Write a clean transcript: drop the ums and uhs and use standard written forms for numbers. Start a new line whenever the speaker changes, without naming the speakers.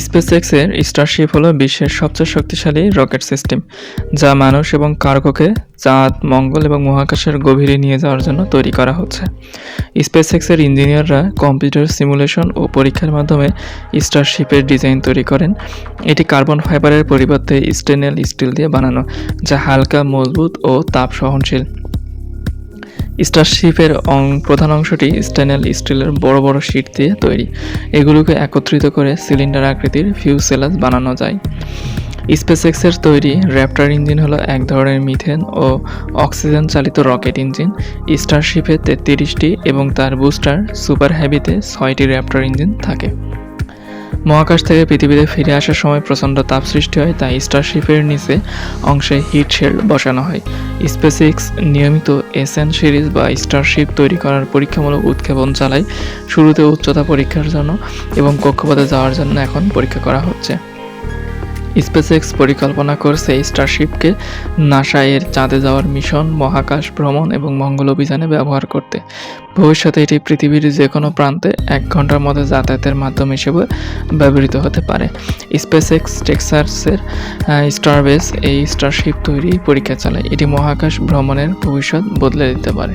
স্পেসএক্সের Starship হলো বিশ্বের সবচেয়ে শক্তিশালী রকেট সিস্টেম, যা মানুষ এবং কার্গোকে চাঁদ, মঙ্গল এবং মহাকাশের গভীরে নিয়ে যাওয়ার জন্য তৈরি করা হচ্ছে। স্পেসএক্সের ইঞ্জিনিয়াররা কম্পিউটার সিমুলেশন ও পরীক্ষার মাধ্যমে স্টারশিপের ডিজাইন তৈরি করেন। এটি কার্বন ফাইবারের পরিবর্তে স্টেনলেস স্টিল দিয়ে বানানো, যা হালকা, মজবুত ও তাপ সহনশীল। স্টারশিপের প্রধান অংশটি স্টেনলেস স্টিলের বড় বড় শীট দিয়ে তৈরি। এগুলোকে একত্রিত করে সিলিন্ডার আকৃতির ফিউজেলাজ বানানো যায়। স্পেসএক্সের তৈরি র্যাপটার ইঞ্জিন হলো এক ধরনের মিথেন ও অক্সিজেন চালিত রকেট ইঞ্জিন। স্টারশিপে 33টি এবং তার বুস্টার সুপার হেভিতে 6টি র্যাপটার ইঞ্জিন থাকে। মহাকাশ থেকে পৃথিবীতে ফিরে আসার সময় প্রচণ্ড তাপ সৃষ্টি হয়, তাই স্টারশিপের নিচে অংশে হিট শেল্ড বসানো হয়। স্পেসএক্স নিয়মিত এসএন সিরিজ বা স্টারশিপ তৈরি করার পরীক্ষামূলক উৎক্ষেপণ চালায়। শুরুতে উচ্চতা পরীক্ষার জন্য এবং কক্ষপথে যাওয়ার জন্য এখন পরীক্ষা করা হচ্ছে। স্পেসএক্স পরিকল্পনা করছে স্টারশিপকে নাসা এর চাঁদে যাওয়ার মিশন, মহাকাশ ভ্রমণ এবং মঙ্গল অভিযানে ব্যবহার করতে। ভবিষ্যতে এটি পৃথিবীর যে কোনো প্রান্তে 1 ঘন্টার মধ্যে যাতায়াতের মাধ্যম হিসেবে ব্যবহৃত হতে পারে। স্পেসএক্স টেক্সাসের স্টারবেস এই স্টারশিপ তৈরি পরীক্ষা চালায়। এটি মহাকাশ ভ্রমণের ভবিষ্যৎ বদলে দিতে পারে।